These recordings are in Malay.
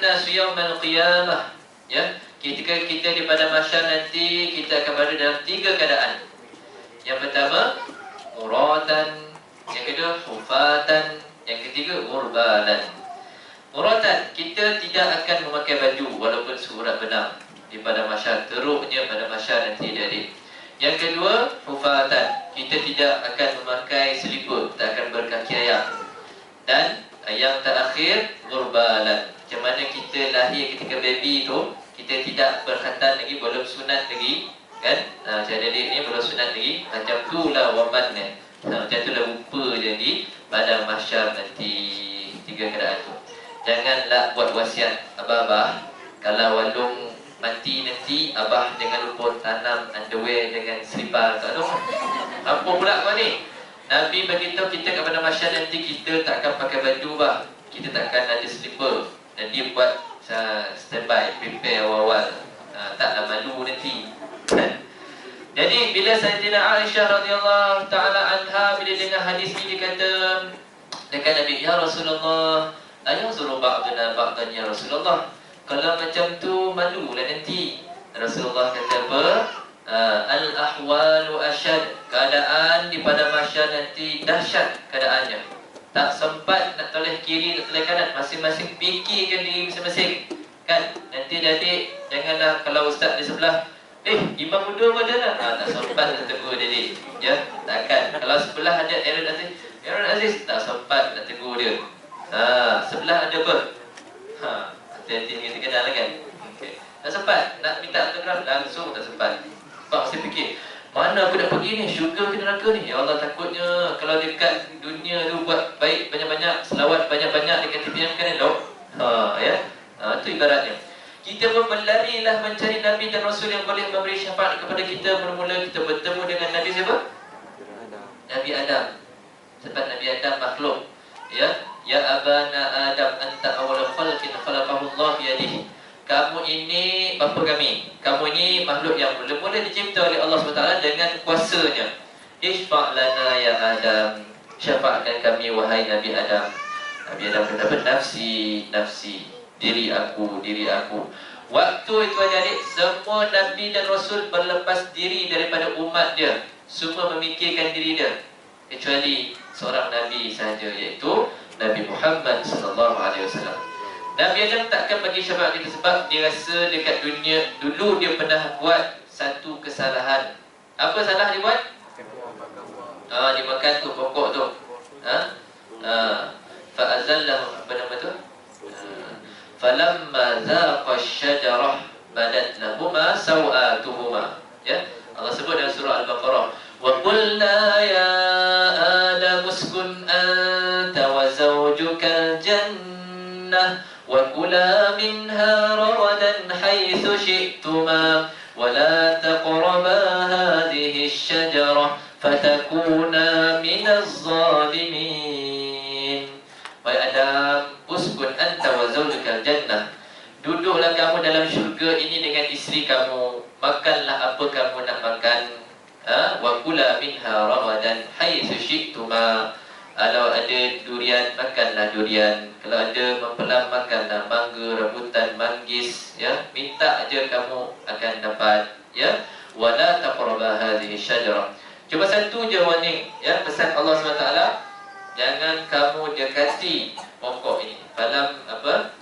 nasu yaumal qiyamah. Ya, ketika kita di pada mahsyar nanti kita akan berada dalam 3 keadaan. Yang pertama, muratan, yang kedua hufatan, yang ketiga ghurbalan. Muratan, kita tidak akan memakai baju walaupun surat benang di pada mahsyar, teruknya pada mahsyar nanti dari. Yang kedua, hufatan, kita tidak akan memakai selipar, tak akan berkaki ayam. Dan yang terakhir, ghurbalan, macam mana kita lahir ketika baby tu, kita tidak berkhatam lagi, belum sunat lagi, kan? Macam adik ni belum sunat lagi, macam tu lah waman ni. Macam tu lah rupa jadi pada mahsyar nanti 3 keadaan tu. Janganlah buat wasiat abah-abah, kalau walung mati nanti abah jangan lupa tanam underwear dengan selipar kat tu. Apa pula kau ni? Nabi beritahu kita kepada mahsyar nanti kita tak akan pakai baju bah. Kita tak akan ada selipar. Dan dia buat standby, prepare awal-awal. Taklah malu nanti. Jadi bila Sayyidina Aisyah radhiyallahu taala anha bila dengar hadis ini, dia kata dekat Nabi, ya Rasulullah, ayazuru ba'duna ba'dan ya Rasulullah. Kalau macam tu malulah nanti. Rasulullah kata apa? Al-ahwalu asyad, keadaan di pada mahsyar nanti dahsyat keadaannya. Tak sempat nak toleh kiri, nak toleh kanan, masing-masing fikirkan diri masing-masing. Kan? Nanti adik janganlah kalau ustaz di sebelah, imam muda macam mana? Tak sempat nak tegur dia. Ya, takkan. Kalau sebelah ada Aaron Aziz, tak sempat nak tegur dia. Sebelah ada apa? Hati-hati dengan terkenal kan? Okay. Tak sempat nak minta autograf, langsung tak sempat. Sebab mesti fikir, mana aku nak pergi ni? Syurga ke neraka ni? Ya Allah, takutnya kalau dekat dunia tu buat baik banyak-banyak, selawat banyak-banyak dekat TV yang kan elok. Itu ibaratnya. Kita pun berlarilah mencari Nabi dan Rasul yang boleh memberi syafaat kepada kita. Mula-mula kita bertemu dengan Nabi siapa? Nabi Adam. Sebab Nabi Adam makhluk. Ya abana Adam anta awwal khalqin khalaqahu Allah biyadihi. Kamu ini bapa kami. Kamu ini makhluk yang mula-mula dicipta oleh Allah SWT dengan kuasanya. Isfa' lana ya Adam, syafaatkan kami wahai Nabi Adam. Nabi Adam kata apa? Nafsi, nafsi, diri aku, diri aku. Waktu itu adik-adik, semua Nabi dan Rasul berlepas diri daripada umat dia. Semua memikirkan diri dia, kecuali seorang Nabi sahaja, iaitu Nabi Muhammad SAW. Nabi Adam takkan bagi syafaat kita sebab dia rasa dekat dunia dulu dia pernah buat satu kesalahan. Apa salah dia buat? Dia makan tu pokok tu. Fa'azallahu, apa nama tu? Falamma zaqa asy-syajarah badat lahuma sawatuhuma. Ya, Allah sebut dalam surah Al-Baqarah, wa qulna ya Adam uskun anta wa zawjukal jannah wa kula minha ragadan haitsu syi'tuma wa la taqraba hadhihi asy-syajarah fatakuna minaz zalimin. Wahai Adam, uskun anta wa zawjukal jannah, duduklah kamu dalam syurga ini dengan isteri kamu, makanlah apa kamu nak makan. Wa kula minha ragadan haitsu syi'tuma. Kalau ada durian, makanlah durian. Kalau ada mempelam, makanlah mangga, rambutan, manggis. Ya, minta aja kamu akan dapat. Ya, wala taqraba hadhihi syajarah. Cuma satu je warning, ya, pesan Allah SWT, jangan kamu dekati pokok ini. Falam apa?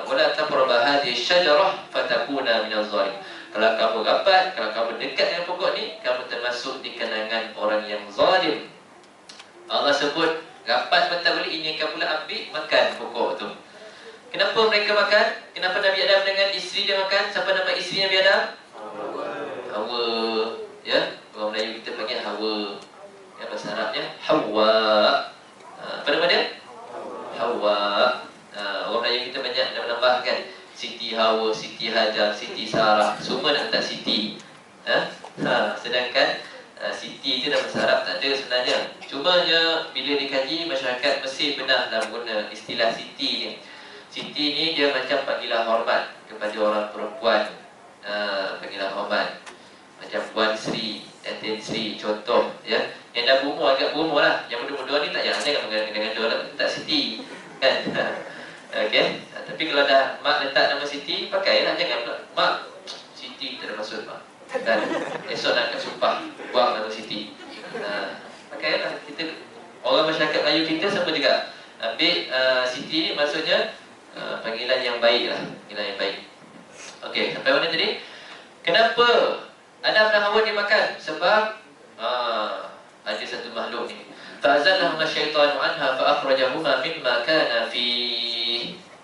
Wala taqraba hadhihi syajarah fatakuna minaz zalim. Kalau kamu rapat, kalau kamu dekat dengan pokok ni, kamu termasuk di kalangan orang yang zalim. Allah sebut rapat pun tak boleh, ini kamu pula ambil makan pokok tu. Kenapa mereka makan? Kenapa Nabi Adam dengan isteri dia makan? Siapa nama isteri Nabi Adam? Hawa. Ya, orang Melayu kita panggil Hawa. Ya, bahasa Arabnya Hawa. Apa nama dia? Hawa. Orang Melayu kita banyak menambahkan Siti Hawa, Siti Hajar, Siti Sarah. Semua nak letak Siti. Sedangkan Siti itu dalam bahasa Arab tak ada sebenarnya. Cuma bila dikaji, masyarakat Mesir benar dalam guna istilah Siti ni. Siti ni dia macam panggilan hormat kepada orang perempuan. Panggilan hormat macam Puan Sri, Datin Sri, contoh, ya. Yang dah berumur, agak berumur lah. Yang muda-muda ni tak jangan dengan dua tak Siti, kan? Okey, Tapi kalau dah mak letak nama Siti, pakailah, jangan pula mak Siti tak ada maksud mak. Dan esok nak kat sumpah buang nama Siti. Pakailah. Kita orang masyarakat Melayu kita sama juga. Ambil Siti ni maksudnya panggilan yang baik lah, panggilan yang baik. Okey, sampai mana tadi? Kenapa Adam dan Hawa dimakan? Sebab ada satu makhluk ni. Fa'azallahuma syaitanu anha fa'akhrajahuma mimma kana fi.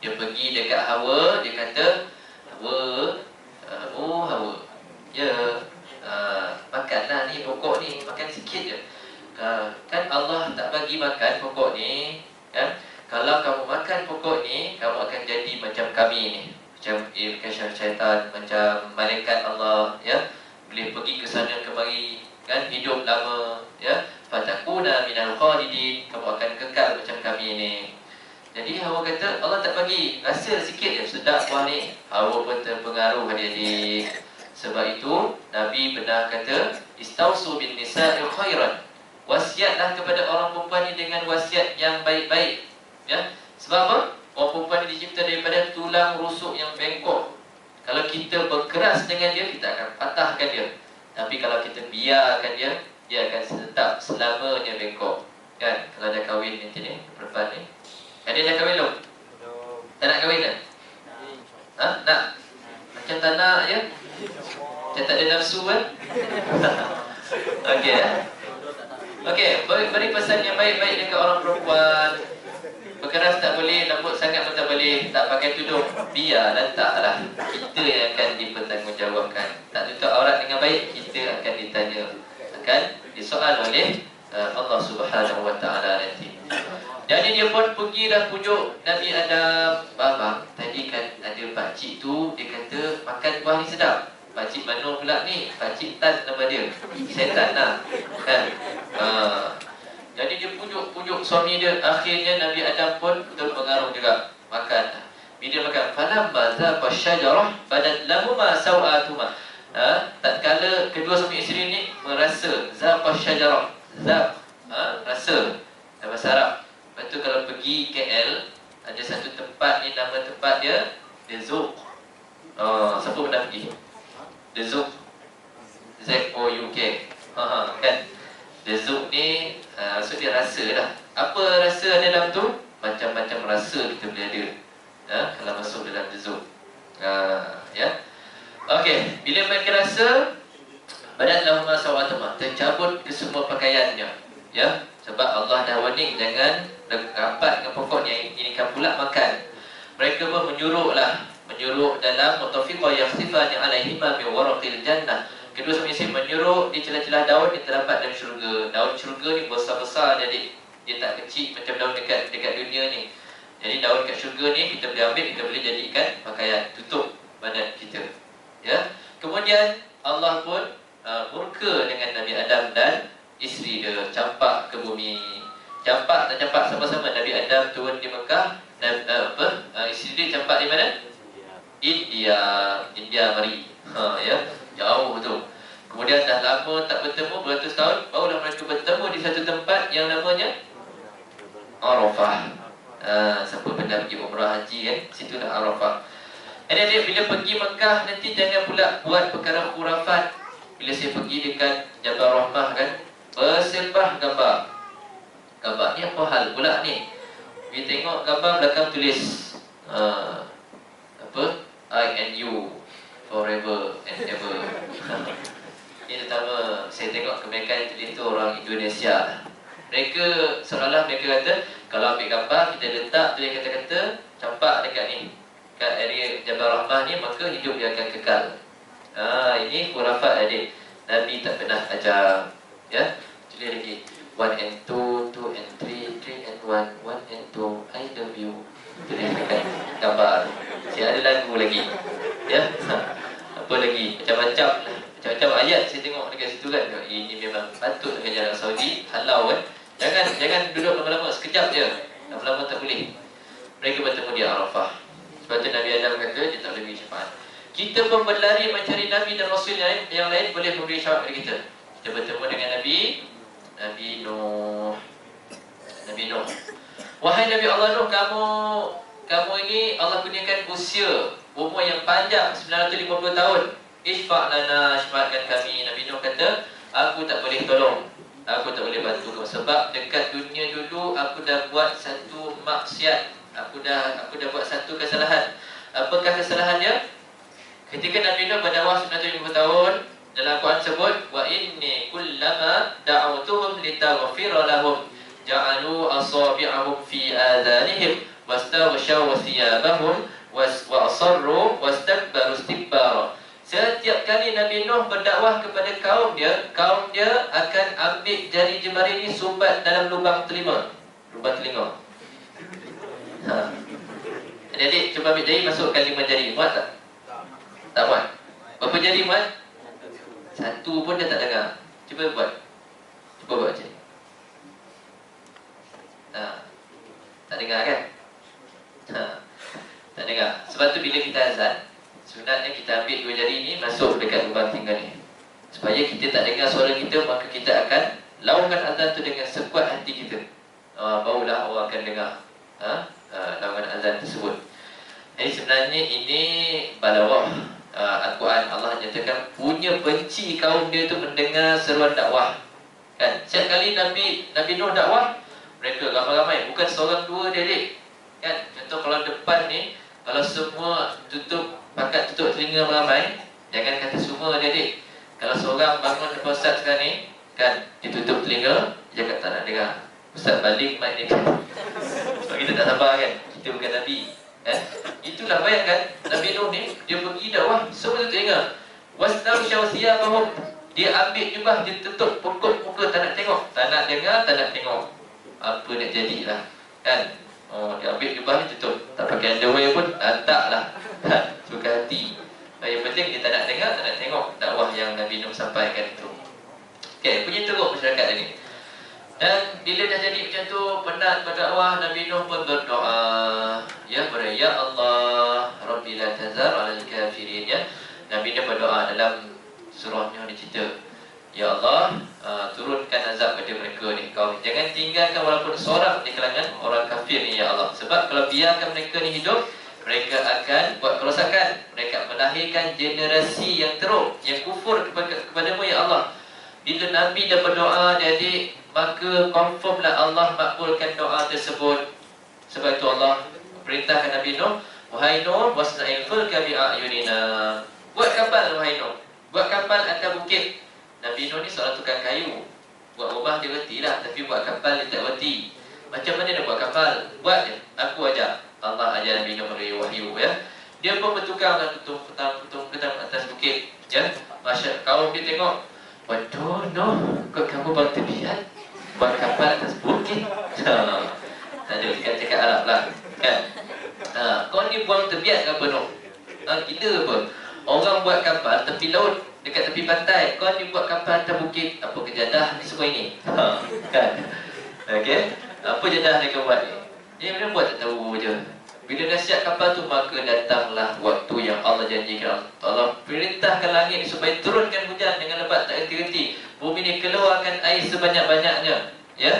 Dia pergi dekat Hawa, dia kata, Hawa, Hawa, ya, makanlah ni pokok ni, makan sikit je. Kan Allah tak bagi makan pokok ni, kan? Kalau kamu makan pokok ni, kamu akan jadi macam kami ni, macam syaitan, macam malaikat Allah, ya, boleh pergi ke sana kemari, kan, hidup lama, ya. Fatakuna minal khalidin, kamu akan kekal macam kami ni. Jadi Hawa kata, Allah tak bagi, rasa sikit je, sedap buah ni. Hawa pun terpengaruh adik-adik. Sebab itu Nabi pernah kata, istausu bin nisa'i khairan, wasiatlah kepada orang perempuan ni dengan wasiat yang baik-baik, ya. Sebab apa? Orang perempuan ni dicipta daripada tulang rusuk yang bengkok. Kalau kita berkeras dengan dia, kita akan patahkan dia. Tapi kalau kita biarkan dia, dia akan tetap selamanya bengkok, kan? Kalau dah kahwin nanti ni, perempuan ni, ada dah kahwin belum? Tak nak kahwin dah? Nak? Macam tak nak je? Macam tak ada nafsu kan? Okey. Okey, beri pesan yang baik-baik dekat orang perempuan. Berkeras tak boleh, lembut sangat pun tak boleh, tak pakai tudung, biar letaklah. Kita yang akan dipertanggungjawabkan. Tak tutup aurat dengan baik, kita akan ditanya, akan disoal oleh Allah Subhanahu Wa Taala nanti. Jadi dia pun pergi dah pujuk Nabi Adam. Abang, tadi kan ada pakcik tu, dia kata makan buah ni sedap. Pakcik mana pula ni? Pakcik Tan nama dia, setan lah, kan? Jadi dia pujuk suami dia. Akhirnya Nabi Adam pun terpengaruh juga, makan. Bila makan, falamma zaqa syajarah badat lahuma sawatuma. Tatkala kedua suami isteri ni merasa zaqa syajarah, rasa dalam bahasa Arab. Lepas tu kalau pergi KL, ada satu tempat ni, nama tempat dia The Zouk. Siapa pernah pergi? The Zouk, Z-O-U-K. Kan? The Zouk ni maksud dia rasa lah. Apa rasa ada dalam tu? Macam-macam rasa kita boleh ada kalau masuk dalam The Zouk. Ya. Okey, bila mereka rasa, badan lahumma sawatuma, tercabut ke semua pakaiannya, ya. Sebab Allah dah warning, jangan rapat dengan pokok ni, ini kan pula makan. Mereka pun menyuruh dalam mutafiqah yakhsifani alaihima min waraqil jannah. Kedua suami isteri menyuruh di celah-celah daun yang terdapat dalam syurga. Daun syurga ni besar-besar, jadi dia tak kecil macam daun dekat dunia ni. Jadi daun kat syurga ni kita boleh ambil, kita boleh jadikan pakaian, tutup badan kita, ya. Kemudian Allah pun murka dengan Nabi Adam dan isteri dia, campak ke bumi. Campak tak campak sama-sama. Nabi Adam turun di Mekah, isteri dia campak di mana? India mari. Ya, jauh tu. Kemudian dah lama tak bertemu, beratus tahun, barulah mereka bertemu di satu tempat yang namanya Arafah. Siapa pernah pergi umrah haji kan, situlah Arafah. Jadi bila pergi Mekah nanti jangan pula buat perkara khurafat. Bila saya pergi dekat Jabal Rahmah kan, bersembah gambar. Gambar ni apa hal pula ni? Bila tengok gambar belakang tulis apa? I and you forever and ever. Ini terutama saya tengok kebanyakan tulis tu orang Indonesia. Mereka seolah-olah mereka kata kalau ambil gambar kita letak tulis kata-kata campak dekat ni, kat area Jabal Rahmah ni, maka hidup dia akan kekal. Ini khurafat adik. Nabi tak pernah ajar, ya. Tulis lagi 1 and 2, 2 and 3, 3 and 1, 1 and 2, I love you. Tulis dekat gambar. Saya ada lagu lagi, ya. Apa lagi, macam-macam ayat saya tengok dekat situ kan. Ini memang patut dengan jalan Saudi, halau kan. Jangan duduk lama-lama, sekejap je. Lama-lama tak boleh. Mereka bertemu di Arafah. Sebab tu Nabi Adam kata dia tak boleh beri syafaat. Kita pun berlari mencari Nabi dan Rasul yang lain boleh memberi syafaat kepada kita. Kita bertemu dengan Nabi Nuh. Wahai Nabi Allah Nuh, kamu ini Allah kurniakan usia, umur yang panjang 950 tahun. Isfa' lana, syafaatkan kami. Nabi Nuh kata, aku tak boleh tolong, aku tak boleh bantu kamu. Sebab dekat dunia dulu aku dah buat satu maksiat, aku dah buat satu kesalahan. Apakah kesalahan dia? Ketika Nabi Nuh berdakwah 950 tahun, dalam Quran sebut, wa inni kullama da'awtuhum litaghfira lahum ja'alu asabi'ahum fi adhanihim wastaghshaw thiyabahum wa asarru wastakbaru istikbara. Setiap kali Nabi Nuh berdakwah kepada kaum dia akan ambil jari jemari ini sumbat dalam lubang telinga. Jadi cuba ambil jari, masukkan 5 jari. Muat tak? Tak muat. Berapa jari muat? 1 pun dia tak dengar. Cuba buat macam ni. Tak dengar kan? Tak dengar. Sebab tu bila kita azan, sebenarnya kita ambil 2 jari ni masuk dekat lubang telinga ni, supaya kita tak dengar suara kita. Maka kita akan laungkan azan tu dengan sekuat hati kita, barulah orang akan dengar laungan azan tersebut. Jadi sebenarnya ini balawah. Al-Quran Allah nyatakan punya benci kaum dia tu mendengar seruan dakwah. Kan? Setiap kali Nabi Nuh dakwah, mereka ramai-ramai, bukan seorang dua dia. Kan? Contoh kalau depan ni, kalau semua pakat tutup telinga ramai, jangan kata semua dia. Kalau seorang bangun depan Ustaz sekarang ni, kan, dia tutup telinga, dia cakap tak nak dengar. Ustaz baling mic ni kan. Sebab kita tak sabar kan, kita bukan Nabi. Itulah, bayangkan Nabi Nuh ni, dia pergi dakwah, semua tutup telinga. Wastaghshaw thiyabahum, dia ambil jubah, dia tutup pokok muka, tak nak tengok, tak nak dengar, tak nak tengok. Apa nak jadilah, kan? Dia ambil jubah ni tutup, tak pakai underwear pun, taklah. Suka hati. Yang penting dia tak nak dengar, tak nak tengok dakwah yang Nabi Nuh sampaikan itu. Okay, punya teruk masyarakat ini. Dan bila dah jadi macam tu, penat berdakwah, Nabi Nuh pun berdoa, ya Allah, Rabbi la tazar 'alal kafirin. Ya, Nabi Nuh berdoa dalam surah Nuh ni cerita, ya Allah, turunkan azab pada mereka ni, kaum, jangan tinggalkan walaupun seorang di kalangan orang kafir ni, ya Allah. Sebab kalau biarkan mereka ni hidup, mereka akan buat kerosakan, mereka melahirkan generasi yang teruk, yang kufur kepadamu, ya Allah. Bila Nabi dah berdoa, jadi maka confirmlah Allah makbulkan doa tersebut. Sebab itu Allah perintahkan Nabi Nuh, wahai Nuh, wasna'il fulka bi'ayunina, buat kapal wahai Nuh, buat kapal atas bukit. Nabi Nuh ni seorang tukang kayu, buat rumah dia reti lah, tapi buat kapal dia tak reti. Macam mana dia buat kapal? Buat je, aku ajar. Allah ajar Nabi Nuh melalui wahyu, ya. Dia pun bertukang dan putung atas bukit, ya. Masyarakat kaum dia tengok, waduh Nuh, kok kamu bang tebiat buat kapal atas bukit? Tak ada, cakap Arab lah, kan? Kau ni buang tebiat ke apa Nuh? Kita apa? Orang buat kapal tepi laut, dekat tepi pantai, kau ni buat kapal atas bukit. Apa kejadah ni semua ini? Kan? Okay? Apa jadah mereka buat ni? Dia mereka buat tak tahu je. Bila dah siap kapal tu, maka datanglah waktu yang Allah janjikan. Allah perintahkan langit ni supaya turunkan hujan dengan lebat tak henti-henti. Bumi ni keluarkan air sebanyak-banyaknya, ya.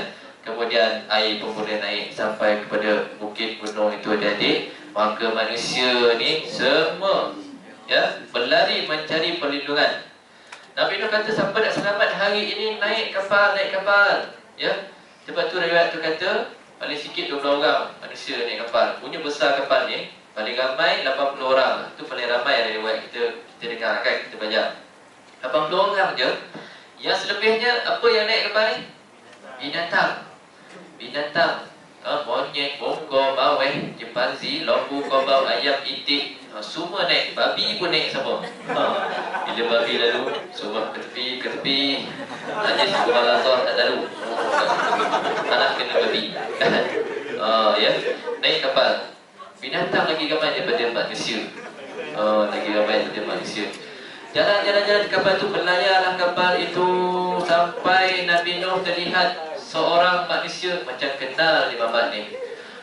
Kemudian air pun boleh naik sampai kepada bukit gunung itu jadi. Maka manusia ni semua, ya, berlari mencari perlindungan. Nabi Nuh kata, siapa nak selamat hari ini, naik kapal, ya. Sebab tu riwayat tu kata paling sikit 12 orang manusia naik kapal. Punya besar kapal ni, paling ramai 80 orang. Itu paling ramai ada riwayat kita dengar kan, kita baca 80 orang je. Yang selebihnya apa yang naik kapal ni? Binatang. Monyet, bonggol, baweh, chimpanzee, lembu, kobau, ayam, itik, semua naik. Babi pun naik sama. Bila babi lalu, semua ke tepi. Najis subhanallah tak lalu. Tanah kena babi. Ya, naik kapal. Binatang lagi ramai daripada manusia. Jalan-jalan kapal tu, berlayarlah kapal itu sampai Nabi Nuh terlihat seorang manusia macam kenal di babat ni.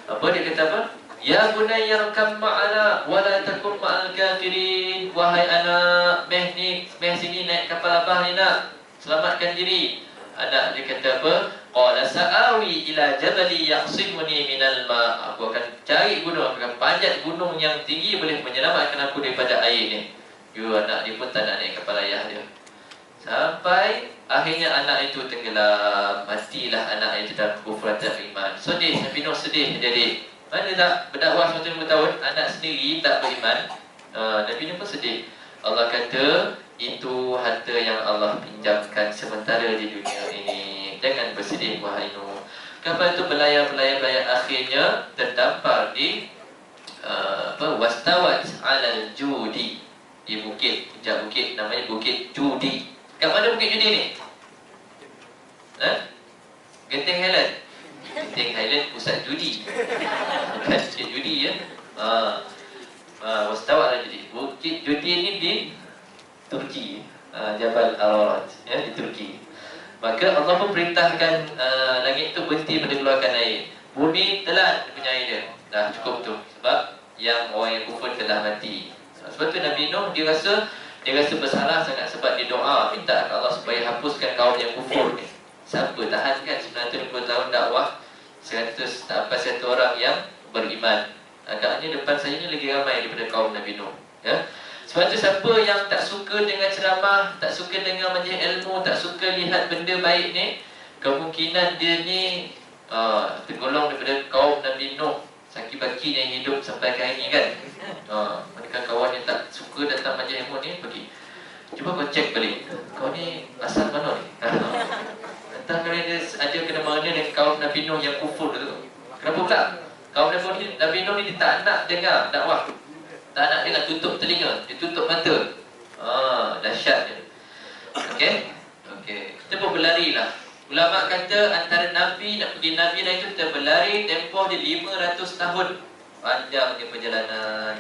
Apa dia kata apa? Ya bunayya rakam ma'ana wa la takum ma'al kafirin. Wahai anak, meh sini naik kapal abah ni nak. Selamatkan diri. Anak dia kata apa? Qala sa'awi ila jabali yaqsimuni minal ma'. Aku akan cari gunung, aku akan panjat gunung yang tinggi boleh menyelamatkan aku daripada air ni. Anak dia pun tak nak naik kapal ayah dia. Sampai akhirnya anak itu tenggelam. Matilah anak itu dalam kufran dan iman. Sedih, Nabi Nuh sedih jadi. Mana tak berdakwah 150 tahun, anak sendiri tak beriman. Nabi Nuh pun sedih. Allah kata, itu harta yang Allah pinjamkan sementara di dunia ini. Jangan bersedih wahai Nuh. Kapal itu belayar, akhirnya terdampar di wastawat alal judi, di bukit, puncak bukit namanya Bukit Judi. Kat mana Bukit Judi ni? Genting Highland. Genting Highland pusat judi. Bukan Bukit Judi ya. Wastawat alal judi. Bukit Judi ni di Turki, Jabal Ararat ya, di Turki. Maka Allah pun perintahkan langit itu berhenti mengeluarkan air. Bumi telan punya air dia. Dah cukup tu. Sebab yang orang yang kufur telah mati. Sebab tu Nabi Nuh dia rasa bersalah sangat sebab dia doa minta ke Allah supaya hapuskan kaum yang kufur ni. Siapa tahan kan 950 tahun dakwah 100 tak apa 1 orang yang beriman. Agaknya depan saya ni lagi ramai daripada kaum Nabi Nuh ya. Sebab tu siapa yang tak suka dengan ceramah, tak suka dengan majlis ilmu, tak suka lihat benda baik ni, kemungkinan dia ni tergolong daripada kaum Nabi Nuh, saki-baki yang hidup sampai hari ni kan. Mereka kawan yang tak suka datang majlis ilmu ni, pergi cuba kau cek balik, kau ni asal mana ni? Entah kalau dia ada kena mengena dengan kaum Nabi Nuh yang kufur tu. Kenapa pula? Kaum Nabi Nuh ni dia tak nak dengar dakwah, tak nak dengar, tutup telinga, dia tutup mata. Dahsyat dia. Okey. Kita pun berlari lah. Ulama kata antara Nabi nak pergi Nabi lain tu kita berlari tempoh dia 500 tahun. Panjang dia perjalanan.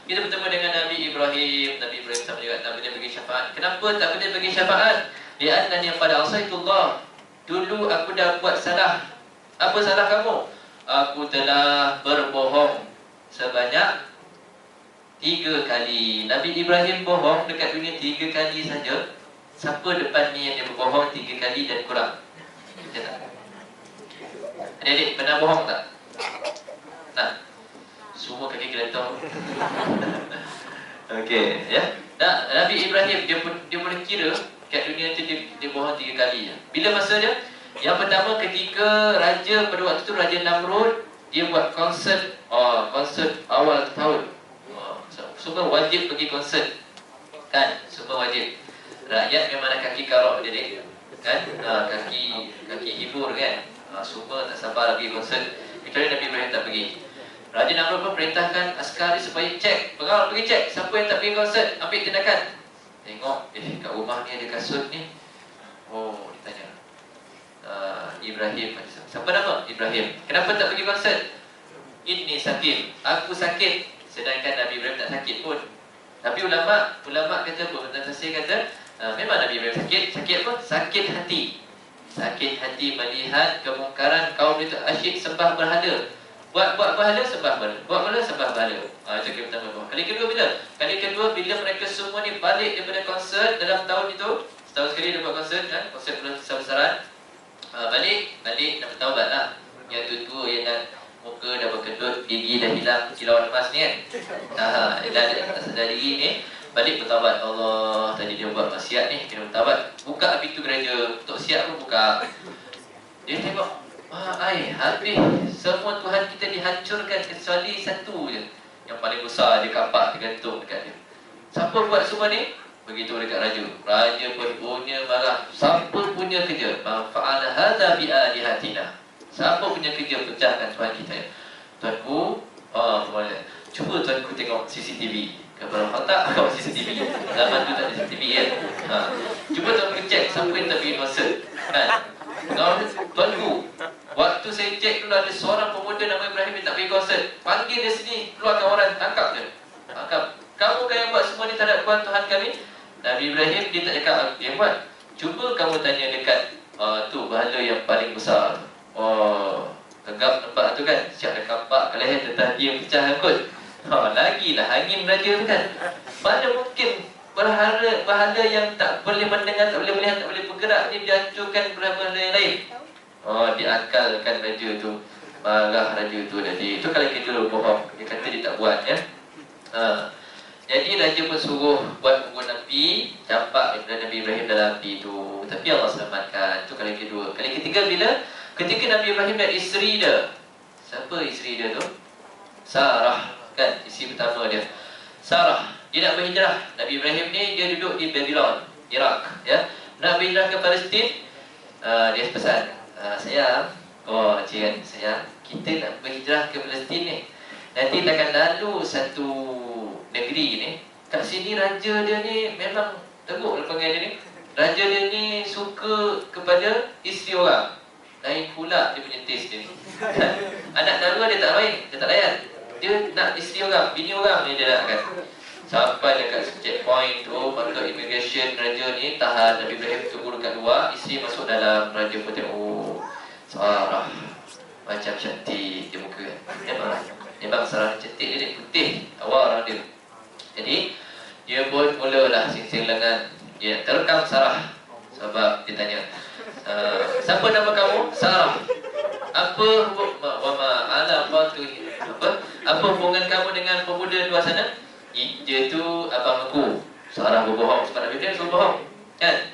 Kita bertemu dengan Nabi Ibrahim. Nabi Ibrahim tak boleh tak boleh bagi syafaat. Kenapa tak boleh bagi syafaat? Dia anani pada asaitullah. Dulu aku dah buat salah. Apa salah kamu? Aku telah berbohong sebanyak 3 kali. Nabi Ibrahim bohong dekat dunia 3 kali saja. Siapa depan ni yang dia berbohong 3 kali dan kurang? Kita tak. Adik-adik pernah bohong tak? Nah, semua kaki geletong. Okey, ya. Nabi Ibrahim dia boleh kira kat dunia tu dia bohong 3 kali. Bila masa dia? Yang pertama ketika raja pada waktu tu Raja Namrud dia buat konsert awal tahun. Semua wajib pergi konsert kan, semua wajib. Rakyat memang ada kaki karok dia kan, kaki hibur kan. Semua tak sabar pergi konsert. Kecuali Nabi Ibrahim tak pergi. Raja Namrud pun perintahkan askari supaya cek, pengawal pergi cek siapa yang tak pergi konsert, ambil tindakan. Tengok, kat rumah ni ada kasut ni. Oh, ditanya Ibrahim, siapa nama? Ibrahim. Kenapa tak pergi konsert? Ini sakit, aku sakit. Sedangkan Nabi Ibrahim tak sakit pun. Tapi ulama kata apa? Tentang tafsir kata memang Nabi Ibrahim sakit apa? Sakit hati. Sakit hati melihat kemungkaran kaum itu asyik sembah berhala. Buat berhala sembah berhala. Buat berhala sembah berhala. Itu kali pertama. Kali kedua bila? Kali kedua bila mereka semua ni balik daripada konsert dalam tahun itu. Setahun sekali dia buat konsert kan? Konsert besar-besaran. Balik nak bertaubat lah. Yang tua yang dah muka dah berkedut, gigi dah hilang, kilauan emas ni kan. Dah tak sedar diri ni, balik bertaubat. Allah, tadi dia buat maksiat ni, kena bertaubat. Buka pintu gereja, untuk siap pun buka. Dia tengok, habis semua Tuhan kita dihancurkan kecuali satu je, yang paling besar dia kapak tergantung dekat dia. Siapa buat semua ni? Begitu dekat raja. Raja pun punya marah. Siapa punya kerja? Fa'ala hadza bi alihatina. Siapa punya kerja pecahkan Tuhan kita? Tuanku, cuba tuanku tengok CCTV. Kalau tak, kau CCTV. Zaman tu tak ada CCTV kan? Cuba tuanku cek siapa yang tak pergi konsert kan? Tuanku, waktu saya cek dulu ada seorang pemuda nama Ibrahim yang tak pergi konsert. Panggil dia sini, keluarkan orang, tangkap dia. Tangkap. Kamu kan yang buat semua ni terhadap Tuhan kami? Nabi Ibrahim dia tak cakap yang buat. Cuba kamu tanya dekat tu bahala yang paling besar. Tegap nampak tu kan, siap dah kampak ke leher tentang dia pecah kot. Lagilah angin raja tu kan. Mana mungkin bahala yang tak boleh mendengar, tak boleh melihat, tak boleh bergerak ni dihancurkan berhala yang lain. Oh, diakalkan raja tu. Marah raja tu jadi. Itu kali kedua bohong. Dia kata dia tak buat ya. Jadi raja pun suruh buat unggun api, campak daripada Nabi Ibrahim dalam api tu. Tapi Allah selamatkan. Itu kali kedua. Kali ketiga bila ketika Nabi Ibrahim dan isteri dia. Siapa isteri dia tu? Sarah, kan? Isteri pertama dia. Sarah, dia nak berhijrah. Nabi Ibrahim ni dia duduk di Babylon, Iraq, ya. Nak berhijrah ke Palestin. Dia pesan, sayang, oh cik kan, sayang, kita nak berhijrah ke Palestin ni. Nanti akan lalu satu negeri ni. Kat sini raja dia ni memang teruk lah panggil dia ni. Raja dia ni suka kepada isteri orang. Lain pula dia punya taste dia ni. Anak dara dia tak main, dia tak layan. Dia nak isteri orang, bini orang ni dia nakkan. Sampai dekat checkpoint tu, maka immigration raja ni tahan Nabi Ibrahim tunggu dekat luar. Isteri masuk dalam, raja pun tengok, oh Sarah macam cantik dia muka kan. Memang Sarah cantik dia, putih awal dia. Jadi dia pun mulalah sing-sing lengan. Dia terekam Sarah. Sebab dia tanya, siapa nama kamu? Sarah. Apa apa hubungan kamu dengan pemuda luar sana? Dia tu abang aku. Sarah berbohong sebab Nabi Ibrahim suruh bohong. Kan?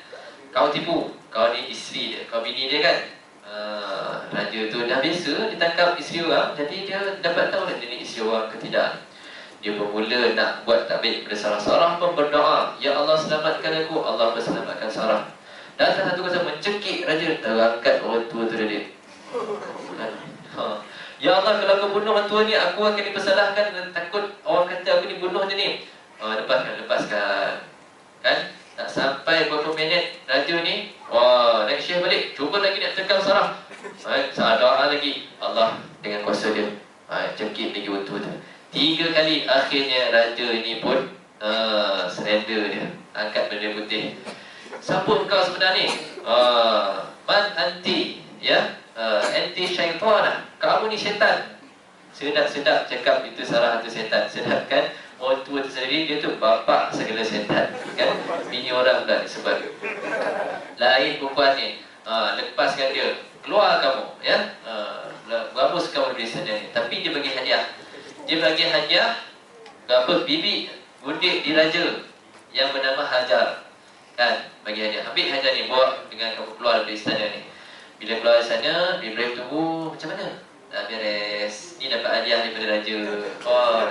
Kau tipu. Kau ni isteri dia, kau bini dia kan? Raja tu dah biasa ditangkap isteri orang. Jadi dia dapat tahu dia ni isteri orang ke tidak. Dia bermula nak buat takbir kepada Sarah. Sarah pun berdoa, ya Allah selamatkan aku. Allah selamatkan Sarah. Dan salah satu kata mencekik raja, terangkat orang tua tu dia. Ya Allah, kalau kau bunuh orang tua ni, aku akan dipersalahkan dan takut orang kata aku dibunuh je ni. Lepaskan. Kan? Tak sampai beberapa minit, raja ni, naik syekh balik, cuba lagi nak tekan Sarah. Saat doa lagi, Allah dengan kuasa dia cekik lagi orang tua tu. 3 kali, akhirnya raja ini pun surrender dia. Angkat benda putih. Siapa engkau sebenarnya? Man anti, ya, anti syaitan. Kamu ni syaitan. Sedap-sedap cakap itu Sarah itu syaitan. Sedap kan? Orang tua tu sendiri, dia tu bapa segala syaitan, kan? Bini orang dah disebut. Lain perempuan ni, lepaskan dia, keluar kamu, ya. Bagus kamu di sana ni. Tapi dia bagi hadiah. Dia bagi hadiah bibi budik diraja yang bernama Hajar. Kan, bagi hadiah. Ambil Hajar ni, bawa dengan kamu keluar dari istana ni. Bila keluar dari sana, Ibrahim tunggu macam mana? Dah beres. Ni dapat hadiah daripada raja.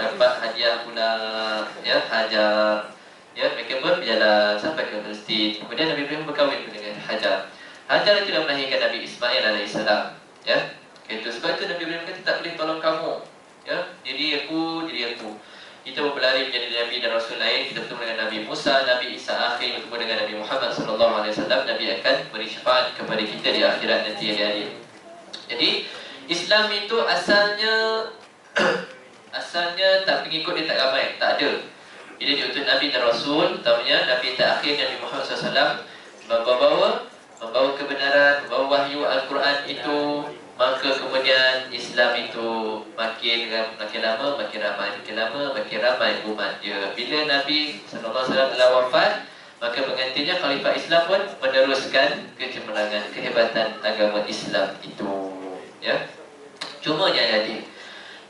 Dapat hadiah pula, ya, Hajar. Ya, mereka pun berjalan sampai ke Palestin. Kemudian Nabi Ibrahim berkahwin dengan Hajar. Hajar itu dah melahirkan Nabi Ismail AS. Ya, itu sebab itu Nabi Ibrahim kata tak boleh tolong kamu. Ya, diri aku. Kita berlari menjadi Nabi dan Rasul lain. Kita bertemu dengan Nabi Musa, Nabi Isa akhir bertemu dengan Nabi Muhammad SAW. Nabi akan beri syafaat kepada kita di akhirat nanti yang hadir. Jadi Islam itu asalnya tak pengikut dia tak ramai, tak ada. Bila diutus Nabi dan Rasul, utamanya Nabi terakhir Nabi Muhammad SAW membawa kebenaran, membawa wahyu Al-Quran itu, maka kemudian Islam itu makin lama makin ramai umat dia. Bila Nabi SAW telah wafat, maka penggantinya Khalifah Islam pun meneruskan kecemerlangan, kehebatan agama Islam itu. Ya, cuma yang jadi,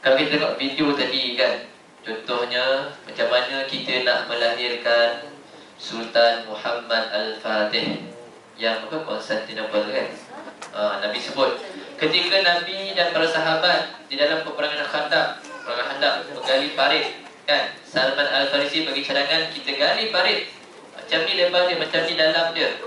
kalau kita tengok video tadi kan, contohnya macam mana kita nak melahirkan Sultan Muhammad Al-Fatih yang Konstantinopel kan. Nabi sebut ketika Nabi dan para sahabat di dalam peperangan Khandaq menggali parit kan, Salman Al-Farisi bagi cadangan, kita gali parit macam ni lebar dia, macam ni dalam dia,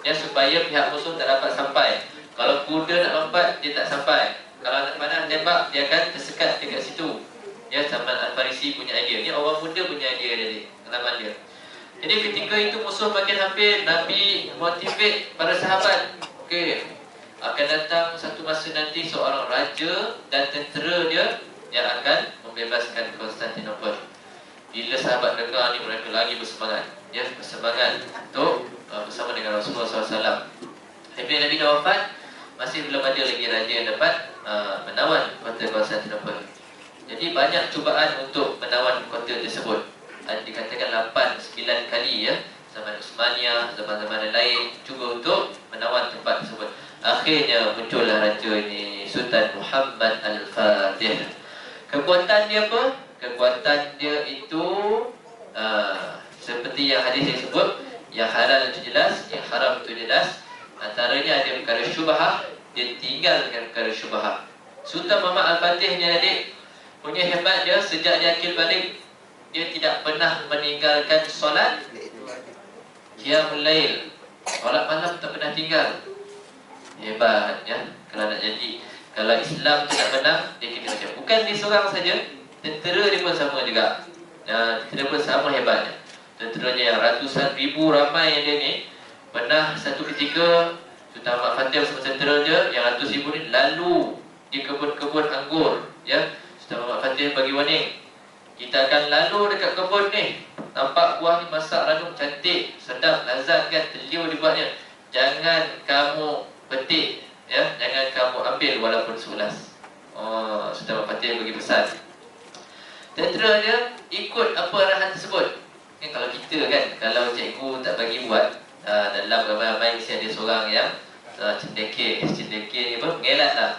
ya, supaya pihak musuh tak dapat sampai. Kalau kuda nak lompat, dia tak sampai. Kalau nak panah tembak, dia akan tersekat dekat situ. Ya, Salman Al-Farisi punya idea. Ni orang muda punya idea tadi, pengalaman dia. Jadi ketika itu musuh makin hampir, Nabi motivate para sahabat, okey, akan datang satu masa nanti seorang raja dan tentera dia yang akan membebaskan Konstantinopel. Bila sahabat dengar ni, mereka lagi bersemangat, ya, bersemangat untuk bersama dengan Rasulullah SAW. Tapi Nabi dah wafat, masih belum ada lagi raja yang dapat menawan kota Konstantinopel. Jadi banyak cubaan untuk menawan kota tersebut. Dikatakan 8-9 kali, ya, zaman Utsmaniyah, zaman-zaman lain cuba untuk menawan tempat tersebut. Akhirnya muncullah raja ini, Sultan Muhammad Al-Fatih. Kekuatan dia apa? Kekuatan dia itu seperti yang hadis yang sebut, yang halal itu jelas, yang haram itu jelas. Antaranya ada perkara syubhah, dia tinggalkan perkara syubhah. Sultan Muhammad Al-Fatih ni adik punya hebat dia, sejak dia akil balik, dia tidak pernah meninggalkan solat qiyamul lail. Solat malam tak pernah tinggal. Hebat ya. Kalau nak jadi, kalau Islam tu nak menang, dia kena macam. Bukan dia seorang saja, tentera dia pun sama juga. Tentera pun sama hebatnya. Tenteranya yang ratusan ribu ramai yang dia ni, pernah satu ketika Sultan Muhammad Fatih bersama tentera dia yang ratus ribu ni lalu di kebun-kebun anggur, ya. Sultan Muhammad Fatih bagi warning, kita akan lalu dekat kebun ni, nampak buah ni masak ranum cantik, sedap, lazat kan, telur dibuatnya. Jangan kamu petik, ya, jangan kamu ambil walaupun seulas. Sultan Muhammad Fatih bagi pesan. Tentera dia ikut apa arahan tersebut. Kalau kita kan, kalau cikgu tak bagi buat, dalam ramai-ramai mesti ada seorang yang cendekir ni apa, mengelak lah.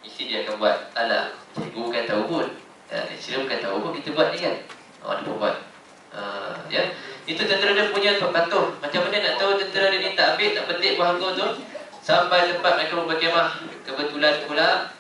Mesti dia akan buat. Alah, cikgu kan tahu pun, lecturer bukan tahu pun kita buat ni kan. Dia pun buat. Ya, itu tentera dia punya patuh. Macam mana nak tahu tentera dia ni tak ambil, tak petik buah anggur tu? Sampai tempat mereka berkemah. Kebetulan pula,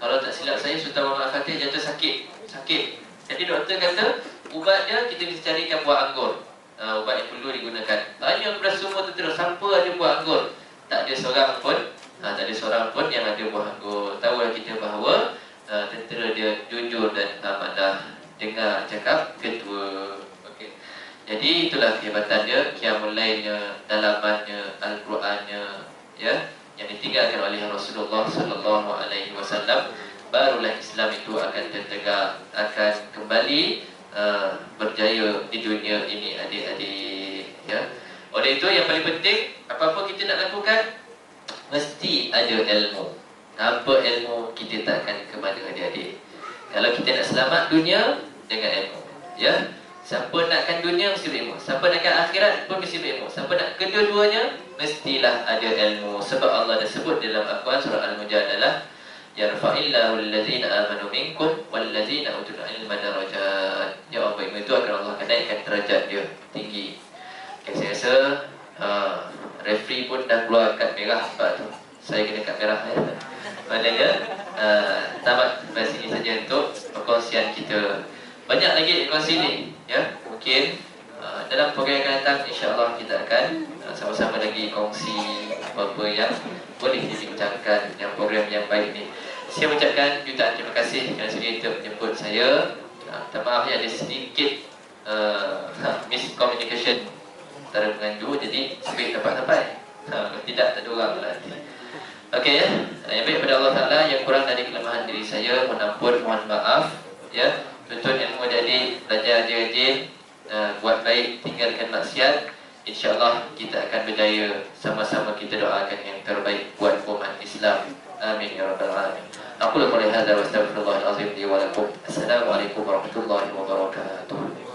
kalau tak silap saya, Sultan Muhammad Fatih jatuh sakit. Jadi doktor kata, ubat dia kita bisa carikan buah anggur. Ubat yang perlu digunakan. Banyak kepada semua tentera, siapa ada buah anggur? Tak ada seorang pun yang ada buah anggur. Tahulah kita bahawa tentera dia jujur dan amanah, dengar cakap ketua. Okey. Jadi itulah kehebatan dia, qiyamul lailnya, dalamannya, Al-Qurannya, ya, yang ditinggalkan oleh Rasulullah sallallahu alaihi wasallam. Barulah Islam itu akan tertegak, akan kembali berjaya di dunia ini, adik-adik, ya. Oleh itu yang paling penting, apa-apa kita nak lakukan mesti ada ilmu. Tanpa ilmu kita tak akan ke mana, adik-adik. Kalau kita nak selamat dunia, dengan ilmu, ya. Siapa nakkan dunia mesti berilmu, siapa nakkan akhirat pun mesti berilmu. Siapa nak kedua-duanya mestilah ada ilmu. Sebab Allah dah sebut dalam Al-Quran surah Al-Mujadalah, yarfa'illahu allazina amanu minkum wallazina utul ilma darajat. Ya, Allah itu akan Allah akan naikkan derajat dia tinggi. Okay, saya rasa referee pun dah keluar kad merah sebab tu saya kena kad merah, ya. Maknanya tamat sampai sini saja untuk perkongsian kita. Banyak lagi kongsi ni, ya. Mungkin dalam program yang akan datang, insya-Allah kita akan sama-sama lagi kongsi apa-apa yang boleh dibincangkan yang program yang baik ni. Saya ucapkan jutaan terima kasih kerana sudi untuk menjemput saya. Minta maaf ya, ada sedikit miscommunication antara pengandu, jadi speak tempat-tempat. Tidak, tak ada orang lah. Okey, ya. Yang baik pada Allah Ta'ala, yang kurang dari kelemahan diri saya, mohon ampun, mohon maaf, ya. Tuntut ilmu jadi, belajar rajin, buat baik, tinggalkan maksiat. InsyaAllah kita akan berjaya. Sama-sama kita doakan yang terbaik buat umat Islam. Amin ya rabbal alamin. Aku lakukan hadza wa astaghfirullahal azim li wa lakum. Assalamualaikum warahmatullahi wabarakatuh.